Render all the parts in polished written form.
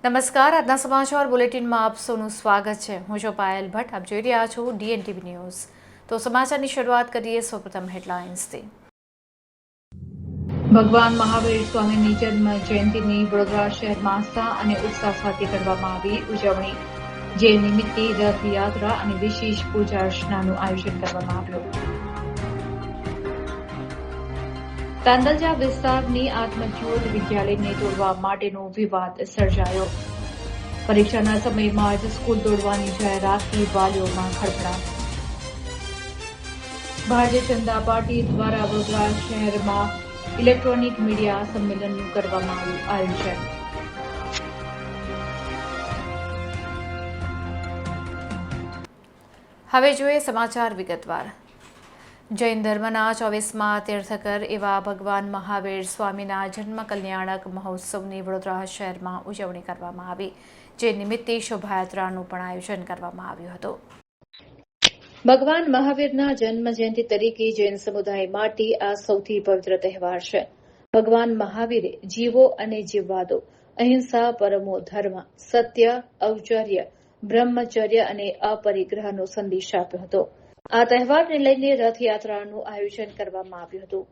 નમસ્કાર, આજના સમાચાર બુલેટિનમાં આપ સૌનું સ્વાગત છે। હું છું પાયલ ભટ્ટ, આપ જોઈ રહ્યા છો DNTV ન્યૂઝ। તો સમાચારની શરૂઆત કરીએ સૌપ્રથમ હેડલાઇન્સથી। ભગવાન મહાવીર સ્વામીની જન્મ જયંતિની વડોદરા શહેરમાં આસ્થા અને ઉત્સાહ સાથે કરવામાં આવી ઉજવણી। જે નિમિત્તે રથયાત્રા અને વિશેષ પૂજા અર્ચનાનું આયોજન કરવામાં આવ્યું। તાંદલજા વિસ્તારની આત્મજ્યોત વિદ્યાલયને તોડવા માટેનો વિવાદ સર્જાયો। પરીક્ષાના સમયમાં જ સ્કૂલ તોડવાની જાહેરાતથી વાલીઓમાં ખળભળાટ। ભારતીય જનતા પાર્ટી દ્વારા વડોદરા શહેરમાં ઇલેક્ટ્રોનિક મીડિયા સંમેલનનું કરવામાં આવ્યું આયોજન। હવે જોઈએ સમાચાર વિગતવાર। જૈન ધર્મના 24મા તીર્થંકર એવા ભગવાન મહાવીર સ્વામીના જન્મ કલ્યાણક મહોત્સવની વડોદરા શહેરમાં ઉજવણી કરવામાં આવી। જે નિમિત્તે શોભાયાત્રાનું પણ આયોજન કરવામાં આવ્યું હતું। ભગવાન મહાવીરના જન્મ જયંતિ તરીકે જૈન સમુદાય માટે આ સૌથી પવિત્ર તહેવાર છે। ભગવાન મહાવીરે જીવો અને જીવવા દો, અહિંસા પરમો ધર્મ, સત્ય, ઔચર્ય, બ્રહ્મચર્ય અને અપરિગ્રહનો સંદેશ આપ્યો હતો। આ તહેવારને લઈને રથયાત્રાનું આયોજન કરવામાં આવ્યું હતું।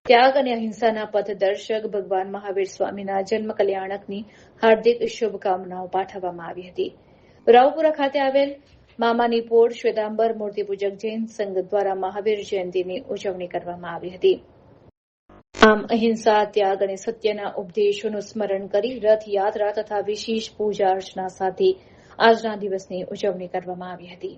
ત્યાગ અને અહિંસાના પથદર્શક ભગવાન મહાવીર સ્વામીના જન્મ કલ્યાણકની હાર્દિક શુભકામનાઓ પાઠવવામાં આવી હતી। રાવપુરા ખાતે આવેલ મામાની પોળ શ્વેતાંબર મૂર્તિપૂજક જૈન સંઘ દ્વારા મહાવીર જયંતિની ઉજવણી કરવામાં આવી હતી। આમ અહિંસા, ત્યાગ અને સત્યના ઉપદેશોનું સ્મરણ કરી રથયાત્રા તથા વિશેષ પૂજા અર્ચના સાથે આજના દિવસની ઉજવણી કરવામાં આવી હતી।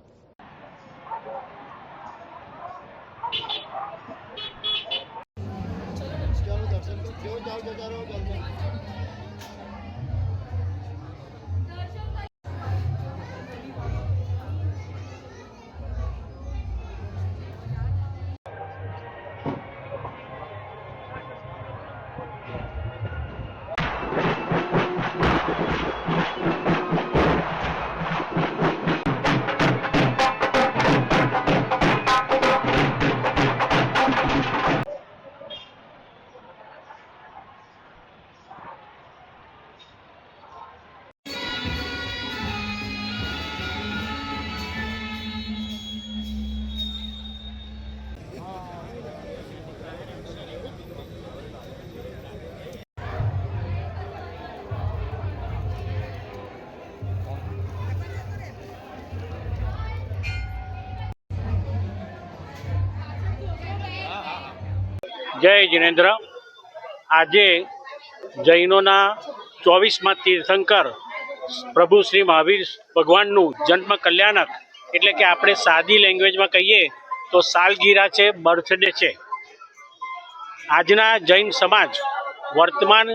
જય જિનેન્દ્ર। આજે જૈનોના 24મા તીર્થંકર પ્રભુ શ્રી મહાવીર ભગવાનનું જન્મ કલ્યાણક એટલે કે આપણે સાદી લેંગ્વેજમાં કહીએ તો સાલગીરા છે, બર્થડે છે। આજના જૈન સમાજ વર્તમાન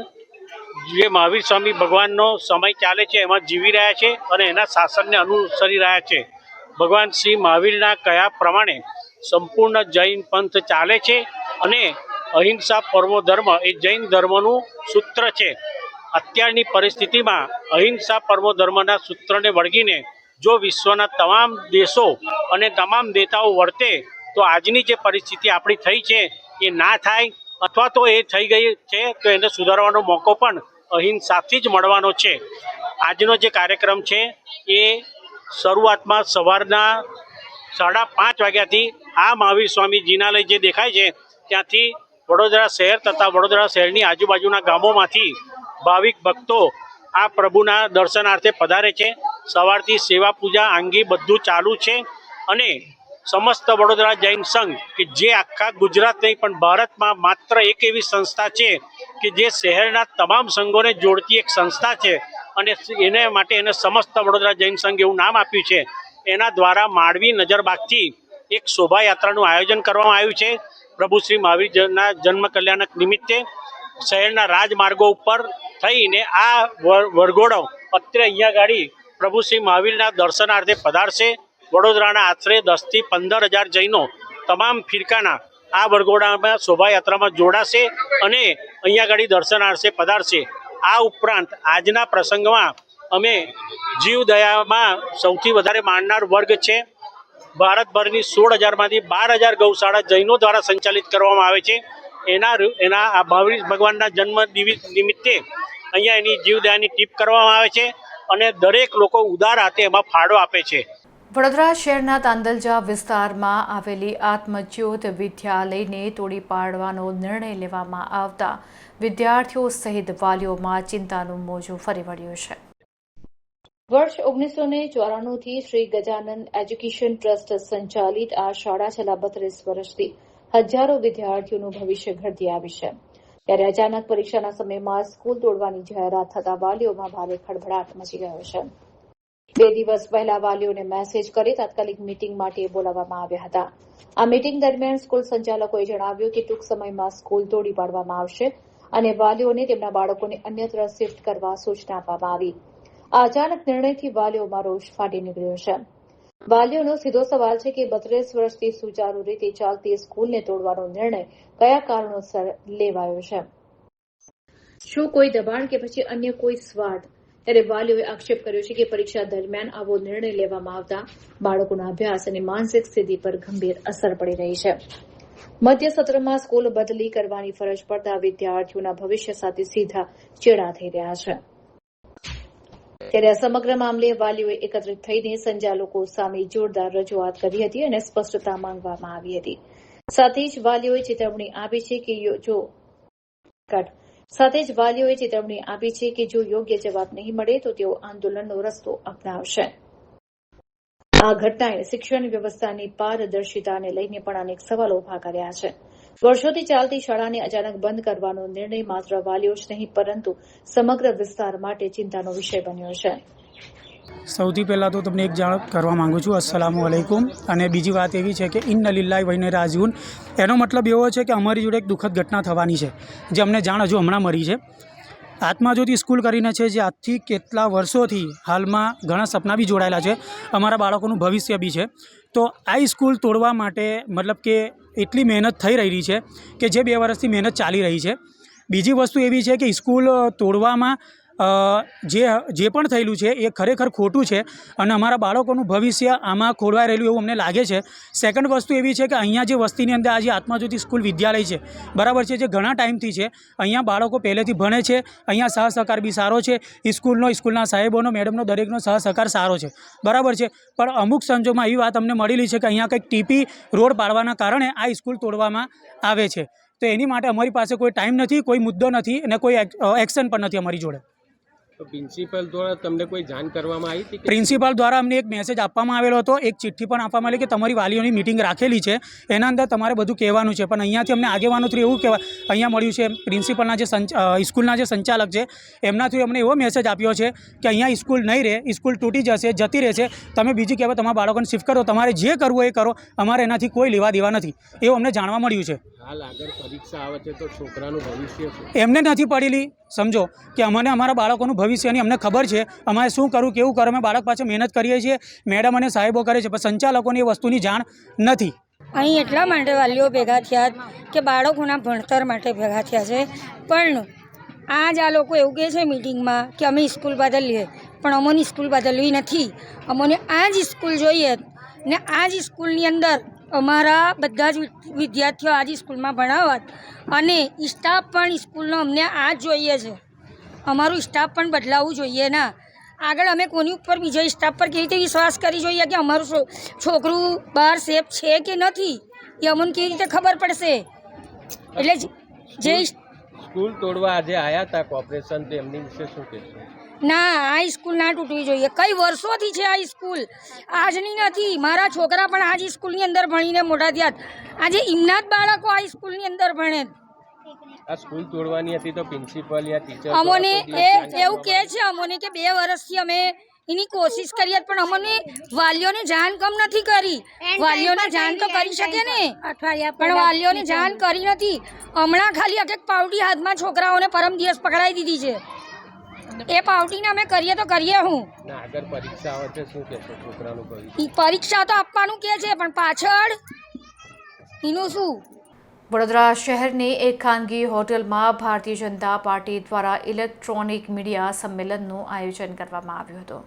જે મહાવીર સ્વામી ભગવાનનો સમય ચાલે છે એમાં જીવી રહ્યા છે અને એના શાસનને અનુસરી રહ્યા છે। ભગવાન શ્રી મહાવીરના કયા પ્રમાણે સંપૂર્ણ જૈન પંથ ચાલે છે અને અહિંસા પરમો ધર્મ એ જૈન ધર્મનું સૂત્ર છે। અત્યારની પરિસ્થિતિમાં અહિંસા પરમો ધર્મના સૂત્રને વળગીને જો વિશ્વના તમામ દેશો અને તમામ નેતાઓ વર્તે તો આજની જે પરિસ્થિતિ આપણી થઈ છે એ ના થાય, અથવા તો એ થઈ ગઈ છે તો એને સુધારવાનો મોકો પણ અહિંસાથી જ મળવાનો છે। આજનો જે કાર્યક્રમ છે એ શરૂઆતમાં સવારના 5:30 વાગ્યાથી આ મહાવીર સ્વામી જિનાલય જે દેખાય છે ત્યાંથી વડોદરા શહેર તથા વડોદરા શહેરની આજુબાજુના ગામોમાંથી ભાવિક ભક્તો આ પ્રભુના દર્શનાર્થે પધારે છે। સવારથી સેવા પૂજા આંગી બધું ચાલુ છે અને સમસ્ત વડોદરા જૈન સંઘ કે જે આખા ગુજરાત નહીં પણ ભારતમાં માત્ર એક એવી સંસ્થા છે કે જે શહેરના તમામ સંઘોને જોડતી એક સંસ્થા છે અને એને માટે એને સમસ્ત વડોદરા જૈન સંઘ એવું નામ આપ્યું છે। એના દ્વારા માંડવી નજરબાગથી એક શોભાયાત્રાનું આયોજન કરવામાં આવ્યું છે। પ્રભુ શ્રી મહાવીરના જન્મ કલ્યાણક નિમિત્તે શહેરના રાજમાર્ગો ઉપર થઈને આ વરઘોડો અત્રે અહીંયા ગાડી પ્રભુ શ્રી મહાવીરના દર્શનાર્થે પધારશે। વડોદરાના આશરે 10 થી 15 હજાર જૈનો તમામ ફિરકાના આ વરઘોડામાં શોભાયાત્રામાં જોડાશે અને અહીંયા ગાડી દર્શનાર્થે પધારશે। આ ઉપરાંત આજના પ્રસંગમાં અમે જીવદયામાં સૌથી વધારે માનનાર વર્ગ છે। ભારતભરની 16,000માંથી 12,000 ગૌશાળા જૈનો દ્વારા સંચાલિત કરવામાં આવે છે। એના આ મહાવીર ભગવાનના જન્મ નિમિત્તે અહીંયા એની જીવદયાની ટીપ કરવામાં આવે છે અને દરેક લોકો ઉદાર હાથે એમાં ફાળો આપે છે. વડોદરા શહેરના તાંદલજા વિસ્તારમાં આવેલી આત્મજ્યોત વિદ્યાલયને તોડી પાડવાનો નિર્ણય લેવામાં આવતા વિદ્યાર્થીઓ સહિત વાલીઓમાં ચિંતાનું મોજું ફરી વળ્યું છે. વર્ષ 1994 થી શ્રી ગજાનંદ એજ્યુકેશન ટ્રસ્ટ સંચાલિત આ શાળા છેલ્લા 32 વર્ષથી હજારો વિદ્યાર્થીઓનું ભવિષ્ય ઘડતી આવી છે. ત્યારે અચાનક પરીક્ષાના સમયમાં સ્કૂલ તોડવાની જાહેરાત થતા વાલીઓમાં ભારે ખળભળાટ મચી ગયો છે. 2 દિવસ પહેલા વાલીઓને મેસેજ કરી તાત્કાલિક મીટિંગ માટે બોલાવવામાં આવ્યા હતા. આ મીટિંગ દરમિયાન સ્કૂલ સંચાલકોએ જણાવ્યું કે ટૂંક સમયમાં સ્કૂલ તોડી પાડવામાં આવશે અને વાલીઓને તેમના બાળકોને અન્યત્ર શિફ્ટ કરવા સૂચના આપવામાં આવી. આ અચાનક નિર્ણયથી વાલીઓમાં રોષ ફાટી નીકળ્યો છે. વાલીઓનો સીધો સવાલ છે કે 32 વર્ષથી સુચારુ રીતે ચાલતી સ્કૂલને તોડવાનો નિર્ણય કયા કારણોસર લેવાયો છે? શું કોઈ દબાણ કે પછી અન્ય કોઈ સ્વાર્થ? ત્યારે વાલીઓએ આક્ષેપ કર્યો છે કે પરીક્ષા દરમિયાન આવો નિર્ણય લેવામાં આવતા બાળકોના અભ્યાસ અને માનસિક સ્થિતિ પર ગંભીર અસર પડી રહી છે. મધ્ય સત્રમાં સ્કૂલ બદલી કરવાની ફરજ પડતા વિદ્યાર્થીઓના ભવિષ્ય સાથે સીધા ચેડા થઈ રહ્યા છે. ત્યારે આ સમગ્ર મામલે વાલીઓએ એકત્રિત થઈને સંચાલકો સામે જોરદાર રજૂઆત કરી હતી અને સ્પષ્ટતા માંગવામાં આવી હતી. સાથે જ વાલીઓએ ચેતવણી આપી છે કે જો યોગ્ય જવાબ નહીં મળે તો તેઓ આંદોલનનો રસ્તો અપનાવશે. આ ઘટનાએ શિક્ષણ વ્યવસ્થાની પારદર્શિતાને લઈને પણ અનેક સવાલો ઉભા કર્યા છે. વર્ષોથી ચાલતી શાળાને અચાનક બંધ કરવાનો નિર્ણય માત્ર વાલીઓ જ નહીં પરંતુ સમગ્ર વિસ્તાર માટે ચિંતાનો વિષય બન્યો છે. સૌથી પહેલાં તો તમને એક જાણ કરવા માંગુ છું, અસ્સલામુ અલૈકુમ. અને બીજી વાત એવી છે કે ઇન્ના લિલ્લાહિ વ ઇન્ના ઇલૈહિ રાજીઉન. એનો મતલબ એવો છે કે અમારી જોડે એક દુઃખદ ઘટના થવાની છે જે અમને જાણ હજુ હમણાં મળી છે. આત્મજ્યોતિ સ્કૂલ કરીને છે જે આજથી કેટલા વર્ષોથી હાલમાં ઘણા સપના બી જોડાયેલા છે, અમારા બાળકોનું ભવિષ્ય બી છે. તો આ સ્કૂલ તોડવા માટે મતલબ કે એટલી મહેનત થઈ રહી છે કે જે 2 વર્ષથી મહેનત ચાલી રહી છે. બીજી વસ્તુ એવી છે કે સ્કૂલ તોડવામાં જે પણ થયેલું છે એ ખરેખર ખોટું છે અને અમારા બાળકોનું ભવિષ્ય આમાં ખોરવાઈ રહેલું એવું અમને લાગે છે. સેકન્ડ વસ્તુ એવી છે કે અહીંયા જે વસ્તીની અંદર આજે આત્મજ્યોતિ સ્કૂલ વિદ્યાલય છે, બરાબર છે, જે ઘણા ટાઈમથી છે, અહીંયા બાળકો પહેલેથી ભણે છે, અહીંયા સહસહકાર બી સારો છે, સ્કૂલના સાહેબોનો, મેડમનો, દરેકનો સહસહકાર સારો છે, બરાબર છે. પણ અમુક સંજોગમાં એવી વાત અમને મળેલી છે કે અહીંયા કંઈક ટીપી રોડ પાડવાના કારણે આ સ્કૂલ તોડવામાં આવે છે. તો એની માટે અમારી પાસે કોઈ ટાઈમ નથી, કોઈ મુદ્દો નથી અને કોઈ એક્શન પણ નથી અમારી જોડે. તો પ્રિન્સિપલ દ્વારા તમને કોઈ જાણ કરવામાં આવી હતી? પ્રિન્સિપાલ દ્વારા અમને એક મેસેજ આપવામાં આવેલો હતો, એક ચિઠ્ઠી પણ આપવામાં આવી કે તમારી વાલીઓની મિટિંગ રાખેલી છે, એના અંદર તમારે બધું કહેવાનું છે. પણ અહીંયાથી અમને આગેવાનો થ્રુ એવું કહેવા અહીંયા મળ્યું છે, પ્રિન્સિપલના જે સ્કૂલના જે સંચાલક છે એમના થ્રુ અમને એવો મેસેજ આપ્યો છે કે અહીંયા સ્કૂલ નહીં રહે, સ્કૂલ તૂટી જશે, જતી રહેશે, તમે બીજી કહેવાય તમારા બાળકોને શિફ્ટ કરો, તમારે જે કરવું એ કરો, અમારે એનાથી કોઈ લેવા દેવા નથી, એવું અમને જાણવા મળ્યું છે. હાલ આગળ પરીક્ષા આવે છે તો છોકરાનું ભવિષ્ય શું? એમને નથી પડેલી, સમજો કે અમને અમારા બાળકોનું ભવિષ્યની અમને ખબર છે, અમારે શું કરવું કેવું કરવું, અમે બાળક પાછળ મહેનત કરીએ છીએ, મેડમ અને સાહેબો કરે છે, પણ સંચાલકોને એ વસ્તુની જાણ નથી. અહીં એટલા માટે વાલીઓ ભેગા થયા કે બાળકોના ભણતર માટે ભેગા થયા છે. પણ આજ આ લોકો એવું કહે છે મિટિંગમાં કે અમે સ્કૂલ બદલીએ, પણ અમોની સ્કૂલ બદલવી નથી. અમોને આ જ સ્કૂલ જોઈએ ને આ જ સ્કૂલની અંદર અમારા બધા જ વિદ્યાર્થીઓ આ જ સ્કૂલમાં ભણાવત અને સ્ટાફ પણ સ્કૂલનો અમને આ જ જોઈએ છે. અમારું સ્ટાફ પણ બદલાવવું જોઈએ ના. આગળ અમે કોની ઉપર બીજા સ્ટાફ પર કેવી રીતે વિશ્વાસ કરી જોઈએ કે અમારું છોકરું બહાર સેફ છે કે નથી, એ અમને કેવી રીતે ખબર પડશે? એટલે જે સ્કૂલ તોડવા આજે આવ્યા હતા કોર્પોરેશન, તો એમની વિશે શું કહેશો? ના, આ સ્કૂલ ના તૂટવી જોઈએ. કઈ વર્ષોથી છે આ સ્કૂલ, આજની નથી. મારા છોકરા પણ આ જ સ્કૂલની અંદર ભણીને મોટા થયા. આજે એમના જ બાળકો આ સ્કૂલની અંદર ભણે. આ સ્કૂલ તોડવાની હતી તો પ્રિન્સિપલ યા ટીચર અમોને એવું કહે છે અમોને કે 2 વર્ષથી અમે એની કોશિશ કરીએ, પણ અમને વાલીઓને જાણ કમ નથી કરી. વાલીઓને જાણ તો કરી શકે ને, પણ વાલીઓને જાણ કરી નથી. હમણાં ખાલી એક પાવડી હાથમાં છોકરાઓને પરમ દિવસ પકડાઈ દીધી છે. એ પાવટીને અમે કરીએ તો કરીએ હું. આગળ પરીક્ષા આવે છે, શું કહેશો છોકરાનું ભવિષ્ય? પરીક્ષા તો આપવાનું કહે છે, પણ પાછળ એનું શું? વડોદરા શહેરની એક ખાનગી હોટલમાં ભારતીય જનતા પાર્ટી દ્વારા ઇલેક્ટ્રોનિક મીડિયા સંમેલનનું આયોજન કરવામાં આવ્યું હતું.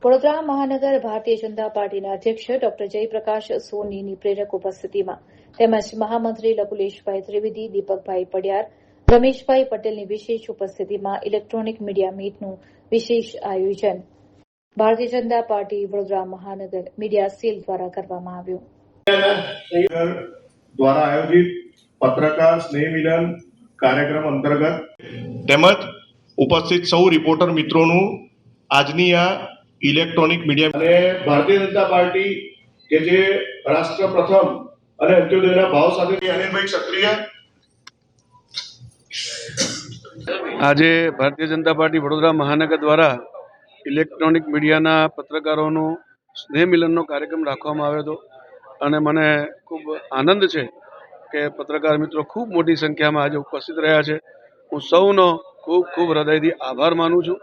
વડોદરા મહાનગર ભારતીય જનતા પાર્ટીના અધ્યક્ષ ડોક્ટર જયપ્રકાશ સોનીની પ્રેરક ઉપસ્થિતિમાં તેમજ મહામંત્રી લકુલેશભાઈ ત્રિવેદી, દીપકભાઈ પડિયાર, રમેશભાઈ પટેલની વિશેષ ઉપસ્થિતિમાં ઇલેક્ટ્રોનિક મીડિયા મીટનું વિશેષ આયોજન ભારતીય જનતા પાર્ટી વડોદરા મહાનગર મીડિયા સેલ દ્વારા કરવામાં આવ્યું. દ્વારા આયોજિત પત્રકાર સ્નેહ મિલન કાર્યક્રમ અંતર્ગત તેમજ ઉપસ્થિત સૌ રિપોર્ટર મિત્રોનું આજની આ ઇલેક્ટ્રોનિક મીડિયા અને ભારતીય જનતા પાર્ટી કે જે રાષ્ટ્ર પ્રથમ અને અંત્યોદયના ભાવ સાથે અનિલભાઈ ક્ષત્રિય આજે ભારતીય જનતા પાર્ટી વડોદરા મહાનગર દ્વારા ઇલેક્ટ્રોનિક મીડિયાના પત્રકારોનો સ્નેહ મિલનનો કાર્યક્રમ રાખવામાં આવ્યો હતો અને મને ખૂબ આનંદ છે કે પત્રકાર મિત્રો ખૂબ મોટી સંખ્યામાં આજે ઉપસ્થિત રહ્યા છે. હું સૌનો ખૂબ ખૂબ હૃદયથી આભાર માનું છું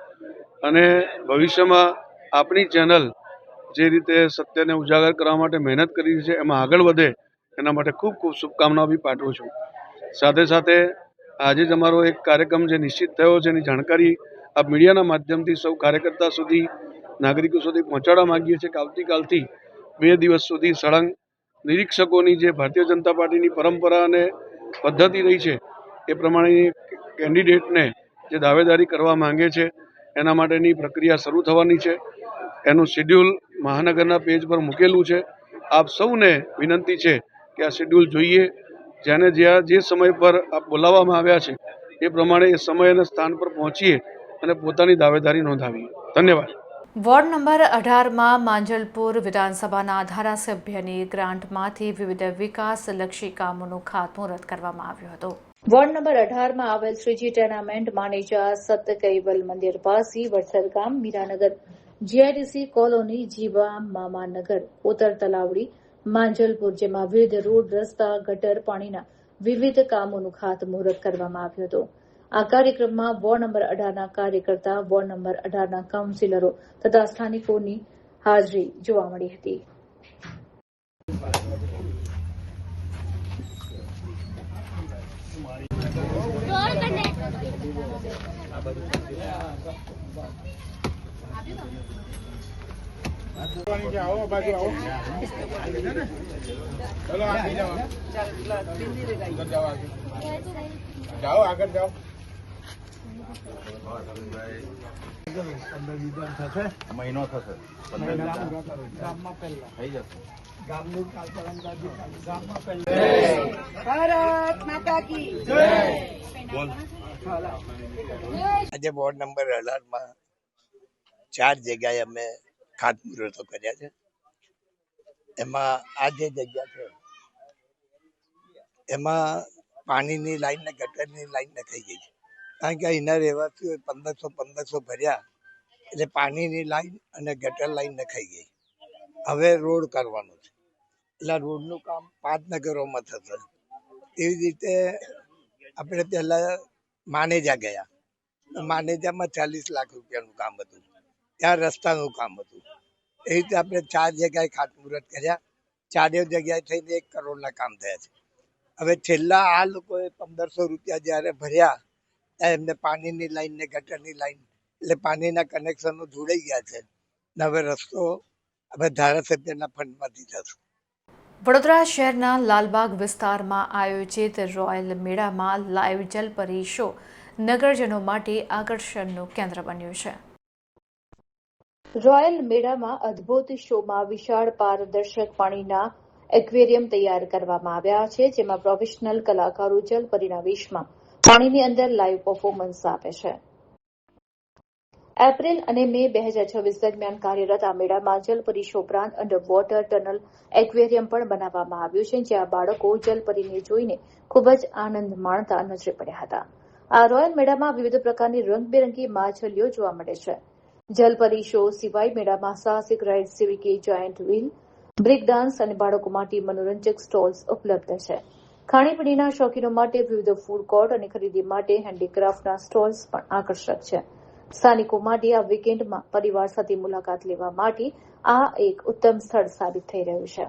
અને ભવિષ્યમાં આપણી ચેનલ જે રીતે સત્યને ઉજાગર કરવા માટે મહેનત કરી છે એમાં આગળ વધે એના માટે ખૂબ ખૂબ શુભકામનાઓ બી પાઠવું છું. સાથે સાથે આજે જ અમારો એક કાર્યક્રમ જે નિશ્ચિત થયો છે એની જાણકારી આ મીડિયાના માધ્યમથી સૌ કાર્યકર્તા સુધી નાગરિકો સુધી પહોંચાડવા માગીએ છીએ કે આવતીકાલથી 2 દિવસ સુધી સળંગ નિરીક્ષકોની જે ભારતીય જનતા પાર્ટીની પરંપરા અને પદ્ધતિ રહી છે એ પ્રમાણેની કેન્ડિડેટને જે દાવેદારી કરવા માંગે છે એના માટેની પ્રક્રિયા શરૂ થવાની છે. એનું શેડ્યુલ મહાનગરના પેજ પર મૂકેલું છે. આપ સૌને વિનંતી છે કે આ શેડ્યુલ જોઈએ, જેને જ્યાં જે સમય પર આપ બોલાવવામાં આવ્યા છે એ પ્રમાણે એ સમય અને સ્થાન પર પહોંચીએ અને પોતાની દાવેદારી નોંધાવીએ. ધન્યવાદ. વોર્ડ નંબર 18માં માંજલપુર વિધાનસભાના ધારાસભ્યની ગ્રાન્ટમાંથી વિવિધ વિકાસલક્ષી કામોનું ખાતમુહૂર્ત કરવામાં આવ્યું હતું. વોર્ડ નંબર 18માં આવેલ શ્રીજી ટેનામેન્ટ માનેજા સત કૈવલ મંદિર પાસે વડસર ગામ મીરાનગર જીઆઈડીસી કોલોની જીવા મામાનગર કોતર તલાવડી માંજલપુર જેમાં વિવિધ રોડ રસ્તા ગટર પાણીના વિવિધ કામોનું ખાતમુહૂર્ત કરવામાં આવ્યું હતું. આ કાર્યક્રમમાં વોર્ડ નંબર 18ના કાર્યકર્તા વોર્ડ નંબર 18ના કાઉન્સિલરો તથા સ્થાનિકોની હાજરી જોવા મળી હતી. જાઓ આગળ જાઓ. મહિનો થશે થઈ જશે. આજે વોર્ડ નંબર 18માં 4 જગ્યાએ અમે ખાતમુહૂર્તો કર્યા છે. એમાં આ જે જગ્યા છે એમાં પાણીની લાઈન ને ગટરની લાઈન નખાઈ ગઈ છે. કારણ કે અહીંના રહેવાસીઓ 1500 ભર્યા એટલે પાણીની લાઈન અને ગટર લાઈન નખાઈ ગઈ. હવે રોડ કરવાનો છે એટલે રોડનું કામ 5 નગરોમાં થશે. એવી રીતે આપણે પહેલા માનેજા ગયા. માનેજામાં 40 લાખ રૂપિયાનું કામ હતું. ત્યાં રસ્તાનું કામ હતું. એ રીતે આપણે 4 જગ્યાએ ખાતમુહૂર્ત કર્યા. 4 જગ્યાએ થઈને 1 કરોડના કામ થયા છે. હવે છેલ્લા આ લોકોએ 1500 રૂપિયા જ્યારે ભર્યા ત્યારે એમને પાણીની લાઈન ને ગટરની લાઈન એટલે પાણીના કનેક્શનો જોડાઈ ગયા છે. હવે રસ્તો હવે ધારાસભ્યના ફંડમાંથી થશે. વડોદરા શહેરના લાલબાગ વિસ્તારમાં આયોજિત રોયલ મેળામાં લાઈવ જલપરી શો નગરજનો માટે આકર્ષણનું કેન્દ્ર બન્યું છે. રોયલ મેળામાં અદ્ભુત શોમાં વિશાળ પારદર્શક પાણીના એક્વેરિયમ તૈયાર કરવામાં આવ્યા છે, જેમાં પ્રોફેશનલ કલાકારો જલપરીના વેશમાં પાણીની અંદર લાઈવ પરફોર્મન્સ આપે છે. એપ્રિલ અને મે 2026 દરમિયાન કાર્યરત આ મેળામાં જલપરી શો ઉપરાંત અંડર વોટર ટનલ એક્વેરિયમ પણ બનાવવામાં આવ્યું છે, જ્યાં બાળકો જલપરીને જોઈને ખૂબ જ આનંદ માણતા નજરે પડ્યા હતા. આ રોયલ મેળામાં વિવિધ પ્રકારની રંગબેરંગી માછલીઓ જોવા મળે છે. જલપરી શો સિવાય મેળામાં સાહસિક રાઇડ જેવી કે જાયન્ટ વ્હીલ, બ્રેક ડાન્સ અને બાળકો માટે મનોરંજક સ્ટોલ્સ ઉપલબ્ધ છે. ખાણીપીણીના શોખીનો માટે વિવિધ ફૂડ કોર્ટ અને ખરીદી માટે હેન્ડીક્રાફ્ટના સ્ટોલ્સ પણ આકર્ષક છે. સ્થાનિકો માટે આ વીકેન્ડમાં પરિવાર સાથે મુલાકાત લેવા માટે આ એક ઉત્તમ સ્થળ સાબિત થઈ રહ્યું છે.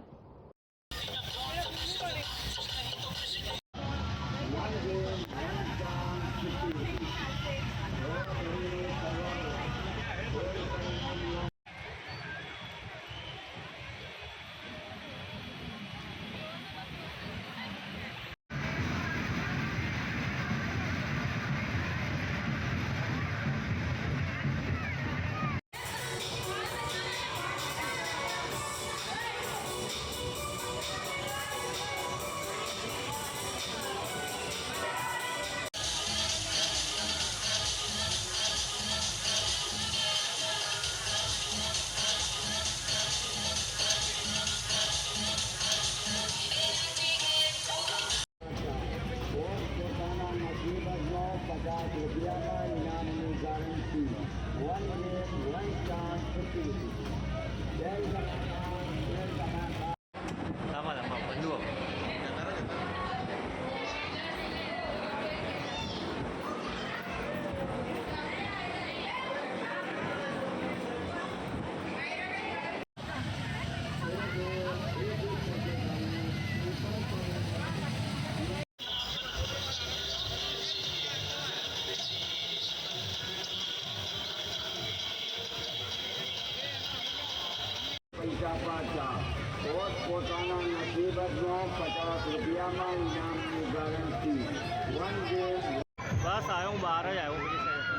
બસ આવ્યો હું બહાર જ આવ્યો બધી સાઈડ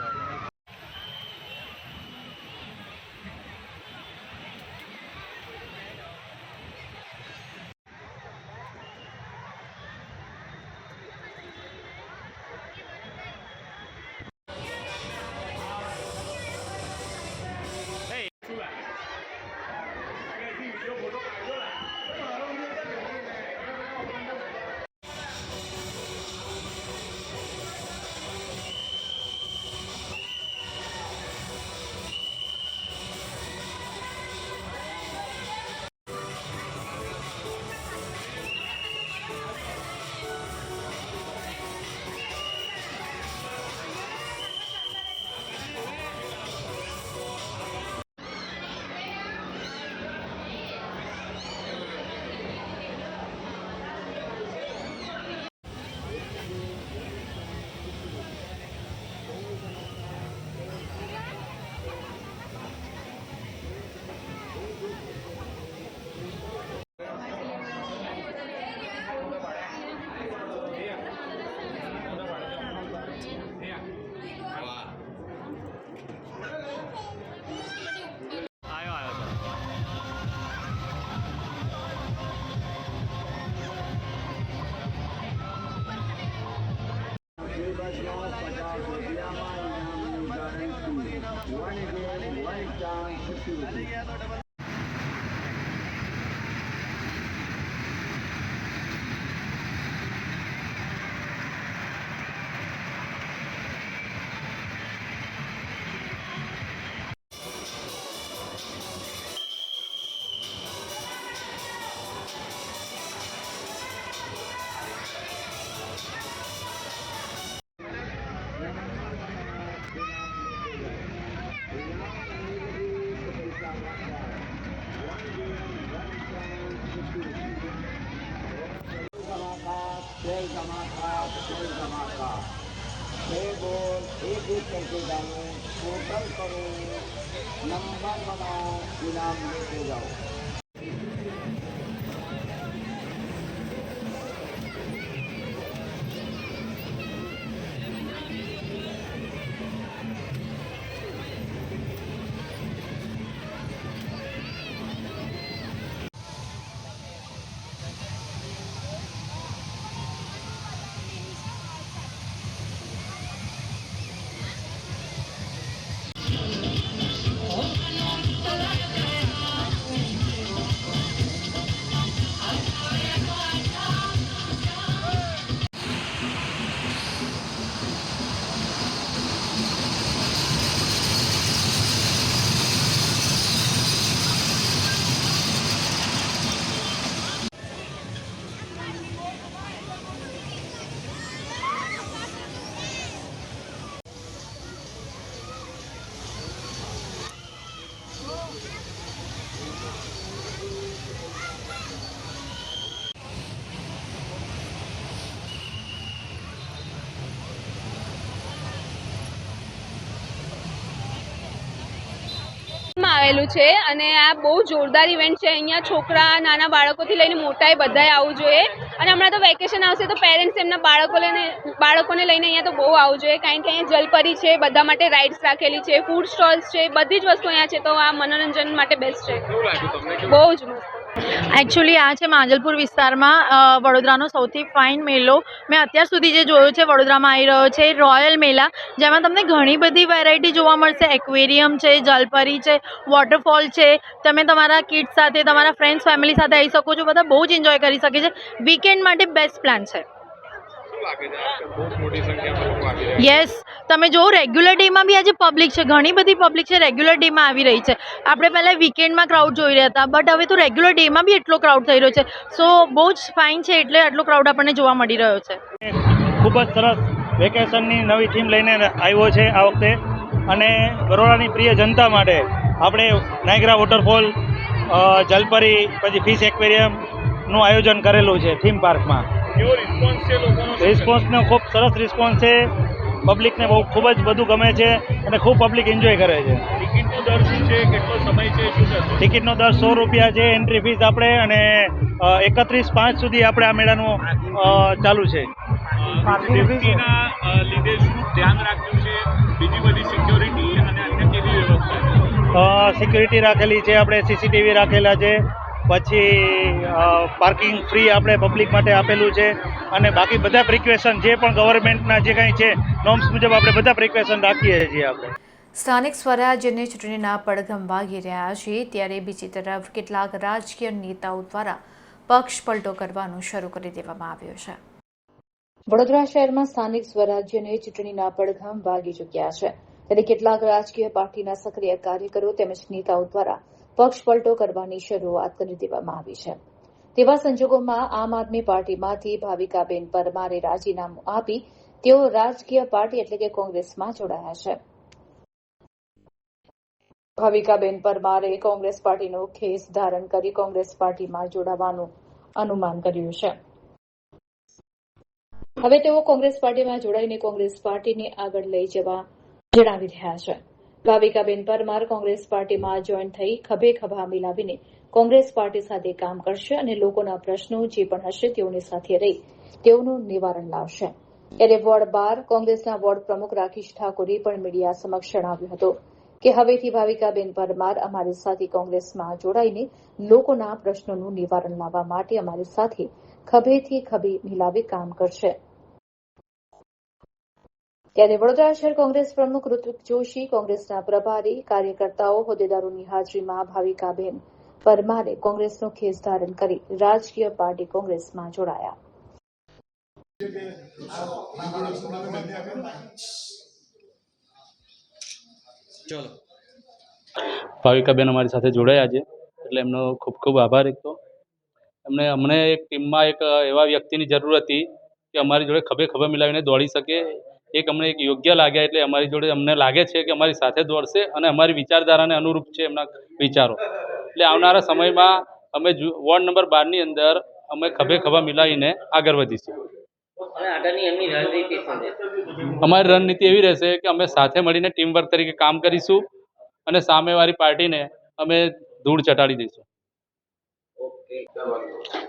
આવેલું છે અને આ બહુ જોરદાર ઇવેન્ટ છે. અહીંયા છોકરા નાના બાળકોથી લઈને મોટાએ બધાએ આવવું જોઈએ અને હમણાં તો વેકેશન આવશે તો પેરેન્ટ્સ એમના બાળકોને લઈને અહીંયા તો બહુ આવવું જોઈએ કારણ કે અહીંયા જલપરી છે, બધા માટે રાઇડ્સ રાખેલી છે, ફૂડ સ્ટોલ્સ છે, બધી જ વસ્તુ અહીંયા છે તો આ મનોરંજન માટે બેસ્ટ છે. બહુ જ મસ્ત. એકચ્યુઅલી આ છે માંજલપુર વિસ્તારમાં વડોદરાનો સૌથી ફાઇન મેળો. મેં અત્યાર સુધી જે જોયો છે વડોદરામાં આવી રહ્યો છે રોયલ મેળા, જેમાં તમને ઘણી બધી વેરાયટી જોવા મળશે. એક્વેરિયમ છે, જલપરી છે, વોટરફોલ છે. તમે તમારા કિડ્સ સાથે, તમારા ફ્રેન્ડ્સ ફેમિલી સાથે આવી શકો છો. બધા બહુ જ એન્જોય કરી શકે છે. વીકેન્ડ માટે બેસ્ટ પ્લાન છે. યસ, તમે જો રેગ્યુલર ડેમાં બી આજે પબ્લિક છે, ઘણી બધી પબ્લિક છે, રેગ્યુલર ડેમાં આવી રહી છે. આપણે પહેલાં વીકેન્ડમાં ક્રાઉડ જોઈ રહ્યા હતા, બટ હવે તો રેગ્યુલર ડેમાં બી એટલો ક્રાઉડ થઈ રહ્યો છે. સો બહુ જ ફાઇન છે, એટલે આટલો ક્રાઉડ આપણને જોવા મળી રહ્યો છે. ખૂબ જ સરસ વેકેશનની નવી થીમ લઈને આવ્યો છે આ વખતે, અને બરોડાની પ્રિય જનતા માટે આપણે નાયગ્રા વોટરફોલ, જલપરી, પછી ફિશ એક્વેરિયમનું આયોજન કરેલું છે થીમ પાર્કમાં. કેવો રિસ્પોન્સ છે લોકોનો? રિસ્પોન્સનો ખૂબ સરસ રિસ્પોન્સ છે. પબ્લિકને ખૂબ જ બધું ગમે છે અને ખૂબ પબ્લિક એન્જોય કરે છે. ટિકિટનો દર શું છે, કેટલો સમય છે, શું થશે? ટિકિટનો દર 100 રૂપિયા છે એન્ટ્રી ફીસ આપણે, અને 31/5 સુધી આપણે આ મેળાનું ચાલુ છે. સેફ્ટીના લીધે શું ધ્યાન રાખ્યું છે? બીજી બધી સિક્યોરિટી અને અન્ય કેવી વ્યવસ્થા? સિક્યુરિટી રાખેલી છે આપણે, સીસીટીવી રાખેલા છે, પછી પાર્કિંગ ફ્રી આપણે પબ્લિક માટે આપેલું છે, અને બાકી બધા પ્રિક્વેશન જે પણ ગવર્મેન્ટના જે કંઈ છે નોર્મ્સ મુજબ આપણે બધા પ્રિક્વેશન રાખીએ છીએ આપણે. સ્થાનિક સ્વરાજ્યની ચૂંટણીના પડઘમ વાગી રહ્યા છે, ત્યારે બીજી તરફ કેટલાક રાજકીય નેતાઓ દ્વારા પક્ષ પલટો કરવાનું શરૂ કરી દેવામાં આવ્યું છે. વડોદરા શહેરમાં સ્થાનિક સ્વરાજ્યની ચૂંટણીના પડઘમ વાગી ચૂક્યા છે, ત્યારે કેટલાક રાજકીય પાર્ટીના સક્રિય કાર્યકરો તેમજ નેતાઓ દ્વારા પક્ષ પલટો કરવાની શરૂઆત કરી દેવામાં આવી છે. તેવા સંજોગોમાં આમ આદમી પાર્ટીમાંથી ભાવિકાબેન પરમારે રાજીનામું આપી તેઓ રાજકીય પાર્ટી એટલે કે કોંગ્રેસમાં જોડાયા છે. ભાવિકાબેન પરમારે કોંગ્રેસ પાર્ટીનો ખેસ ધારણ કરી કોંગ્રેસ પાર્ટીમાં જોડાવાનું અનુમાન કર્યું છે. હવે તેઓ કોંગ્રેસ પાર્ટીમાં જોડાઈને કોંગ્રેસ પાર્ટીને આગળ લઈ જવા જણાવી રહ્યા છે. ભાવિકાબેન પરમાર કોંગ્રેસ પાર્ટીમાં જોઈન થઈ ખભે ખભા મિલાવીને કોંગ્રેસ પાર્ટી સાથે કામ કરશે અને લોકોના પ્રશ્નો જે પણ હશે તેઓની સાથે રહી તેઓનું નિવારણ લાવશે. ત્યારે વોર્ડ 12 કોંગ્રેસના વોર્ડ પ્રમુખ રાકેશ ઠાકોરે પણ મીડિયા સમક્ષ જણાવ્યું હતું કે હવેથી ભાવિકાબેન પરમાર અમારી સાથે કોંગ્રેસમાં જોડાઈને લોકોના પ્રશ્નોનું નિવારણ લાવવા માટે અમારી સાથે ખભેથી ખભે મિલાવી કામ કરશે. ત્યારે વડોદરા શહેર કોંગ્રેસ પ્રમુખ ઋત્વિક જોશી, કોંગ્રેસના પ્રભારી, કાર્યકર્તાઓ, હોદ્દેદારોની હાજરીમાં ભાવિકાબેન પરમારે કોંગ્રેસનો ખેસ ધારણ કરી રાજકીય પાર્ટી કોંગ્રેસમાં જોડાયા. ભાવિકાબેન અમારી સાથે જોડાયા છે, એટલે એમનો ખૂબ ખૂબ આભાર. એક તો અમને એક ટીમમાં એક એવા વ્યક્તિની જરૂર હતી કે અમારી જોડે ખભે ખભે મિલાવીને દોડી શકે. અમને એક યોગ્ય લાગ્યા, એટલે અમારી જોડે અમને લાગે છે કે અમારી સાથે દોડશે અને અમારી વિચારધારાને અનુરૂપ છે એમના વિચારો. એટલે આવનારા સમયમાં અમે વોર્ડ નંબર 12 ની અંદર અમે ખભે ખભા મિલાવીને આગળ વધીશું. અમારી રણનીતિ એવી રહેશે કે અમે સાથે મળીને ટીમ વર્ક તરીકે કામ કરીશું અને સામેવાળી પાર્ટીને અમે ધૂળ ચટાડી દઈશું.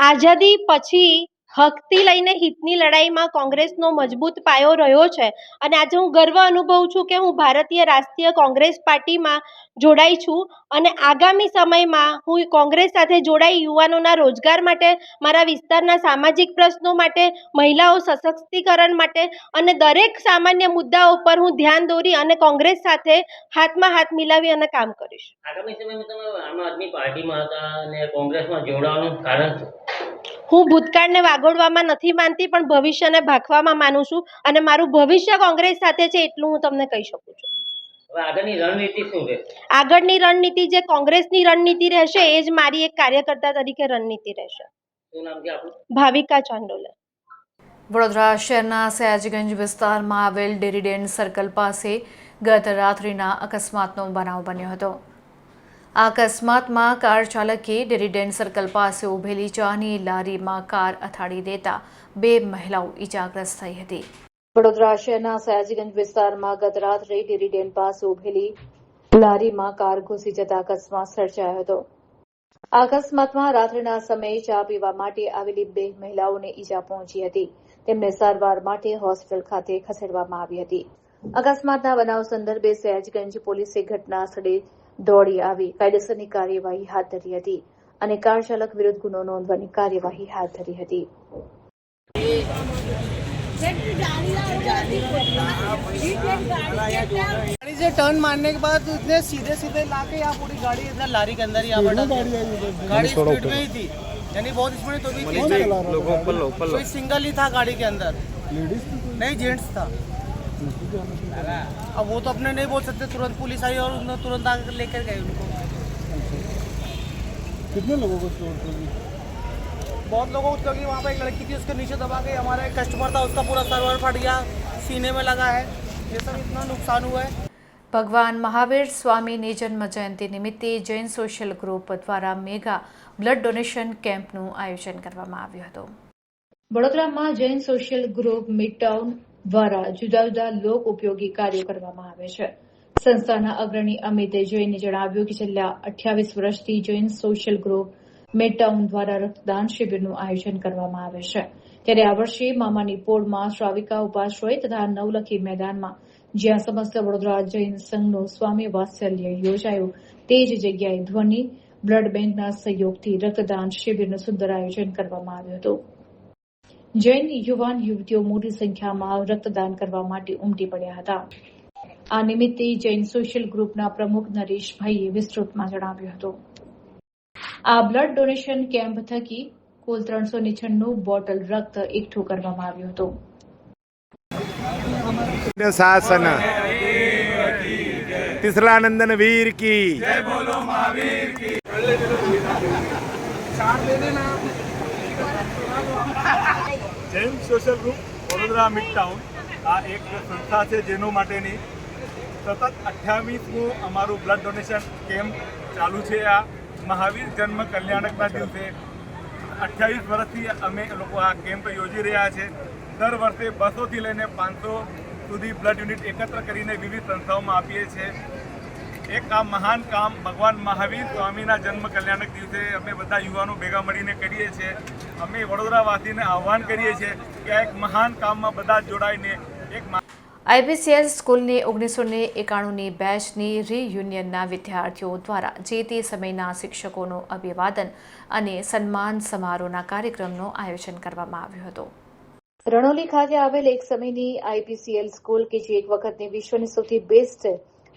આઝાદી પછી હકથી લઈને હિતની લડાઈમાં કોંગ્રેસનો મજબૂત પાયો રહ્યો છે, અને આજે હું ગર્વ અનુભવું છું કે હું ભારતીય રાષ્ટ્રીય કોંગ્રેસ પાર્ટીમાં જોડાઈ છું, અને આગામી સમયમાં હું કોંગ્રેસ સાથે જોડાઈ યુવાનોના રોજગાર માટે, મારા વિસ્તારના સામાજિક પ્રશ્નો માટે, મહિલાઓ સશક્તિકરણ માટે અને દરેક સામાન્ય મુદ્દાઓ પર હું ધ્યાન દોરી અને કોંગ્રેસ સાથે હાથમાં હાથ મિલાવી અને કામ કરીશ. આગામી સમયમાં તમે આમ આદમી પાર્ટીમાં હતા અને કોંગ્રેસમાં જોડાવાનું કારણ શું? હું ભૂતકાળને વાગોળવામાં નથી માનતી, પણ ભવિષ્યને ભાંખવામાં માનું છું, અને મારું ભવિષ્ય કોંગ્રેસ સાથે છે એટલું હું તમને કહી શકું છું. હવે આગળની રણનીતિ શું રહેશે? આગળની રણનીતિ જે કોંગ્રેસની રણનીતિ રહેશે એ જ મારી એક કાર્યકર્તા તરીકે રણનીતિ રહેશે. શું નામ છે આપનું? ભાવિકા ચાંડોલે. વડોદરા શહેરના સયાજગંજ વિસ્તારમાં આવેલ ડેરીડેન સર્કલ પાસે ગત રાત્રિના અકસ્માતનો બનાવ બન્યો હતો. આ અકસ્માતમાં કાર ચાલકે ડેરીડેન સર્કલ પાસે ઊભેલી ચાની લારીમાં કાર અથાડી દેતા 2 મહિલાઓ ઈજાગ્રસ્ત થઈ હતી. વડોદરા શહેરના સયાજીગંજ વિસ્તારમાં ગત રાત્રે ડેરીડેન પાસે ઊભેલી લારીમાં કાર ઘૂસી જતા અકસ્માત સર્જાયો હતો. આ અકસ્માતમાં રાત્રિના સમયે ચા પીવા માટે આવેલી 2 મહિલાઓને ઈજા પહોંચી હતી. તેમને સારવાર માટે હોસ્પિટલ ખાતે ખસેડવામાં આવી હતી. અકસ્માતના બનાવ સંદર્ભે સયાજગંજ પોલીસે ઘટના સ્થળે દોડી આવી કાયદેસરની કાર્યવાહી હાથ ધરી હતી અને કાર ચાલક વિરુદ્ધ ગુનો નોંધવાની કાર્યવાહી હાથ ધરી હતી. गाड़ी से टर्न मारने के बाद उसने सीधे सीधे लाके यहाँ पूरी गाड़ी इधर लारी के अंदर यहाँ बैठा गाड़ी स्पीड में ही थी, यानी बहुत स्पीड तो भी कोई सिंगल ही था गाड़ी के अंदर, लेडीज नहीं, जेंट्स था। अब वो तो अपने नहीं बोल सकते, तुरंत पुलिस आई और उन्होंने तुरंत आकर लेकर गए उनको। कितने लोगों को चोट लगी? बहुत लोगों को, क्योंकि वहाँ पे एक लड़की थी, उसके नीचे दबा के हमारा एक कस्टमर था, उसका पूरा सर्वर फट गया, सीने में लगा है। ये सब इतना नुकसान हुआ है। ભગવાન મહાવીર સ્વામીની જન્મ જયંતિ નિમિત્તે જૈન સોશિયલ ગ્રુપ દ્વારા મેગા બ્લડ ડોનેશન કેમ્પનું આયોજન કરવામાં આવ્યું હતું. વડોદરામાં જૈન સોશિયલ ગ્રુપ મિડટાઉન દ્વારા જુદા જુદા લોક ઉપયોગી કાર્યો કરવામાં આવે છે. સંસ્થાના અગ્રણી અમિત જૈને જણાવ્યું કે છેલ્લા 28 વર્ષથી જૈન સોશિયલ ગ્રુપ મિડટાઉન દ્વારા રક્તદાન શિબિરનું આયોજન કરવામાં આવે છે. ત્યારે આ વર્ષે મામાની પોળમાં શ્રાવિકા ઉપાશ્રય તથા નવલખી મેદાનમાં જ્યાં સમસ્ત વડોદરા જૈન સંઘનું સ્વામી વાત્સલ્ય યોજાયું તે જ જગ્યાએ ધ્વનિ બ્લડ બેંકના સહયોગથી રક્તદાન શિબિરનું સુંદર આયોજન કરવામાં આવ્યું હતું. જૈન યુવાન યુવતીઓ મોટી સંખ્યામાં રક્તદાન કરવા માટે ઉમટી પડ્યા હતા. આ નિમિત્તે જૈન સોશિયલ ગ્રુપના પ્રમુખ નરેશભાઈએ વિસ્તૃતમાં જણાવ્યું હતું. આ બ્લડ ડોનેશન કેમ્પ થકી કુલ 396 બોટલ રક્ત એકઠું કરવામાં આવ્યું હતું. शासन तिसरानंदन वीर की जय बोलो महावीर की। Jain social group Vadodara Midtown આ એક સંસ્થા છે જેનો માટેની સતત 28મું અમારું બ્લડ ડોનેશન કેમ્પ ચાલુ છે. આ મહાવીર જન્મ કલ્યાણકના દિવસે 28 વર્ષથી અમે લોકો આ કેમ્પ યોજી રહ્યા છે. દર વર્ષે 200થી લઈને 500 સુધી બ્લડ યુનિટ એકત્ર કરીને વિવિધ સંસ્થાઓમાં આપીએ છીએ. એક આ મહાન કામ ભગવાન મહાવીર સ્વામીના જન્મ કલ્યાણક દિવસે અમે બધા યુવાનો ભેગા મળીને કરીએ છીએ. અમે વડોદરાવાસીને આહ્વાન કરીએ છીએ કે આ એક મહાન કામમાં બધા જોડાઈને એક આઈપીસીએલ સ્કૂલની 1991ની બેચની રીયુનિયનના વિદ્યાર્થીઓ દ્વારા જે તે સમયના શિક્ષકોનું અભિવાદન અને સન્માન સમારોહના કાર્યક્રમનું આયોજન કરવામાં આવ્યું હતું. રણોલી ખાતે આવેલ એક સમયની આઈપીસીએલ સ્કૂલ કે જે એક વખતની વિશ્વની સૌથી બેસ્ટ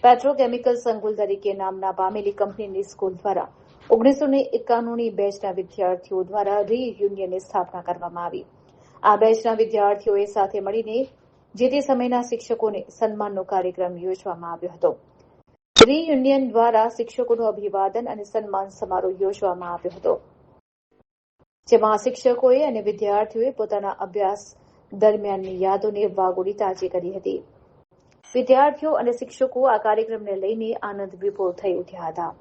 પેટ્રોકેમિકલ સંકુલ તરીકે નામના પામેલી કંપનીની સ્કૂલ દ્વારા 1991ની બેચના વિદ્યાર્થીઓ દ્વારા રીયુનિયનની સ્થાપના કરવામાં આવી. આ બેચના વિદ્યાર્થીઓએ સાથે મળીને જે તે સમયના શિક્ષકોને સન્માનનો કાર્યક્રમ યોજવામાં આવ્યો હતો. રીયુનિયન દ્વારા શિક્ષકોનું અભિવાદન અને સન્માન સમારોહ યોજવામાં આવ્યો હતો, જેમાં શિક્ષકોએ અને વિદ્યાર્થીઓએ પોતાના અભ્યાસ દરમિયાનની યાદોને વાગોળી તાજી કરી હતી. વિદ્યાર્થીઓ અને શિક્ષકો આ કાર્યક્રમને લઈને આનંદ વિભોર થઈ ઉઠ્યા હતા.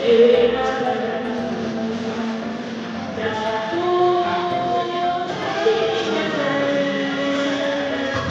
Yeah.